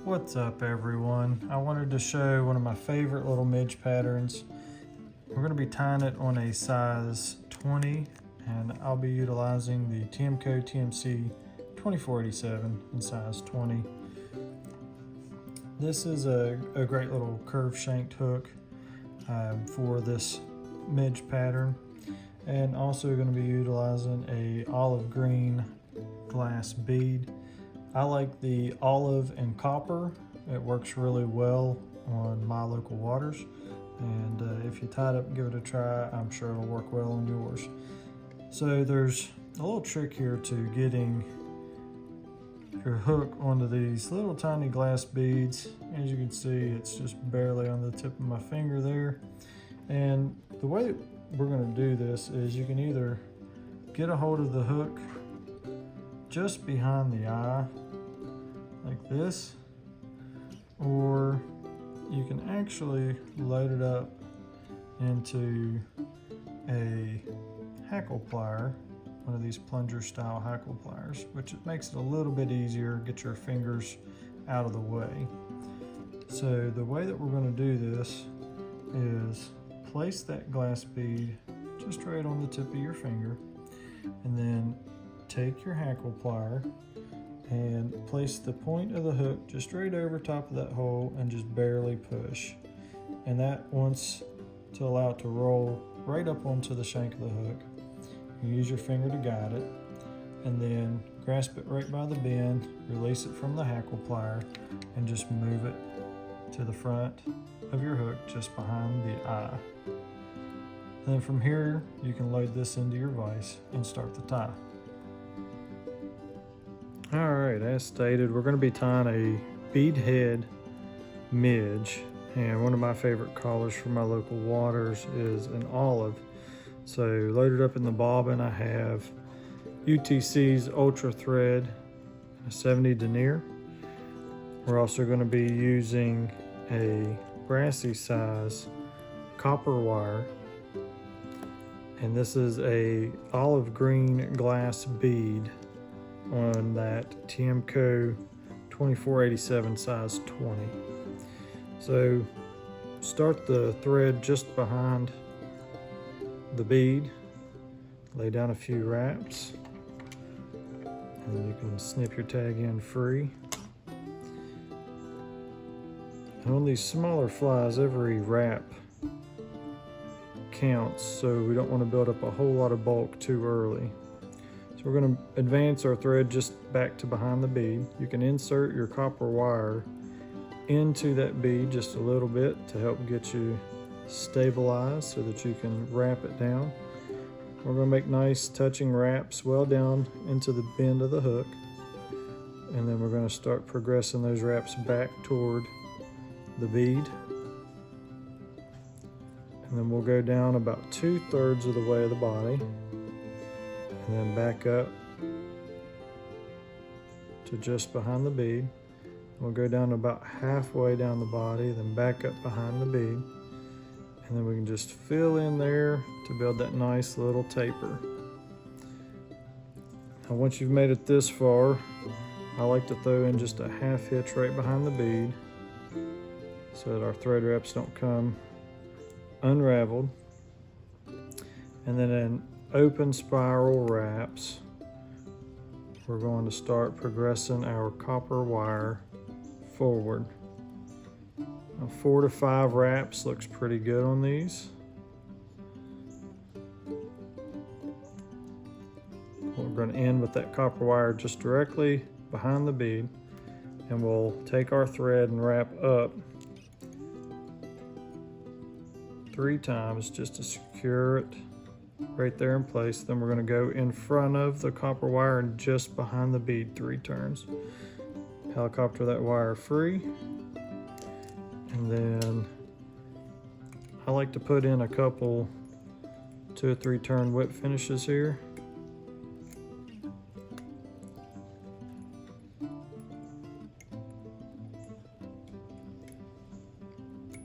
What's up, everyone? I wanted to show one of my favorite little midge patterns. We're going to be tying it on a size 20, and I'll be utilizing the TMCO TMC 2487 in size 20. This is a great little curved shanked hook for this midge pattern, and also going to be utilizing a olive green glass bead. I like the olive and copper. It works really well on my local waters, and if you tie it up and give it a try, I'm sure it'll work well on yours. So there's a little trick here to getting your hook onto these little tiny glass beads. As you can see, it's just barely on the tip of my finger there. And the way that we're going to do this is you can either get a hold of the hook just behind the eye like this, or you can actually load it up into a hackle plier, one of these plunger style hackle pliers, which it makes it a little bit easier, get your fingers out of the way. So the way that we're going to do this is place that glass bead just right on the tip of your finger, and then take your hackle plier and place the point of the hook just right over top of that hole and just barely push. And that wants to allow it to roll right up onto the shank of the hook. You use your finger to guide it, and then grasp it right by the bend, release it from the hackle plier, and just move it to the front of your hook just behind the eye. And then from here, you can load this into your vise and start the tie. All right, as stated, we're going to be tying a bead head midge, and one of my favorite colors from my local waters is an olive. So loaded up in the bobbin, I have UTC's Ultra Thread, a 70 denier. We're also going to be using a brassy size copper wire, and this is a olive green glass bead on that TMCO 2487 size 20. So start the thread just behind the bead, lay down a few wraps, and you can snip your tag in free. And on these smaller flies, every wrap counts, so we don't want to build up a whole lot of bulk too early. So we're going to advance our thread just back to behind the bead. You can insert your copper wire into that bead just a little bit to help get you stabilized so that you can wrap it down. We're going to make nice touching wraps well down into the bend of the hook, and then we're going to start progressing those wraps back toward the bead, and then we'll go down about 2/3 of the way of the body, and then back up to just behind the bead. We'll go down about halfway down the body, then back up behind the bead, and then we can just fill in there to build that nice little taper. Now once you've made it this far, I like to throw in just a half hitch right behind the bead so that our thread wraps don't come unraveled. And then in open spiral wraps, we're going to start progressing our copper wire forward. Now 4 to 5 wraps looks pretty good on these. We're going to end with that copper wire just directly behind the bead, and we'll take our thread and wrap up 3 times just to secure it right there in place. Then we're going to go in front of the copper wire and just behind the bead 3 turns. Helicopter that wire free, and then I like to put in a couple 2 or 3 turn whip finishes here.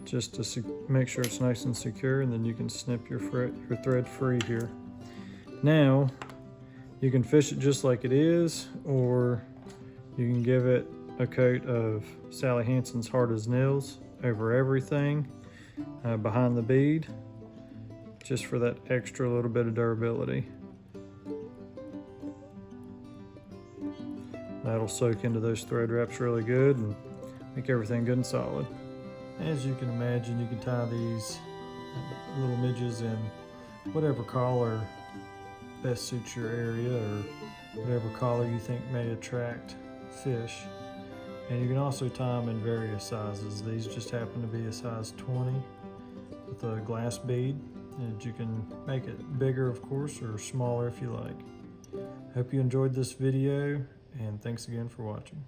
Just to make sure it's nice and secure, and then you can snip your thread free here. Now, you can fish it just like it is, or you can give it a coat of Sally Hansen's Hard as Nails over everything behind the bead, just for that extra little bit of durability. That'll soak into those thread wraps really good and make everything good and solid. As you can imagine, you can tie these little midges in whatever collar best suits your area, or whatever collar you think may attract fish. And you can also tie them in various sizes. These just happen to be a size 20 with a glass bead, and you can make it bigger, of course, or smaller if you like. Hope you enjoyed this video, and thanks again for watching.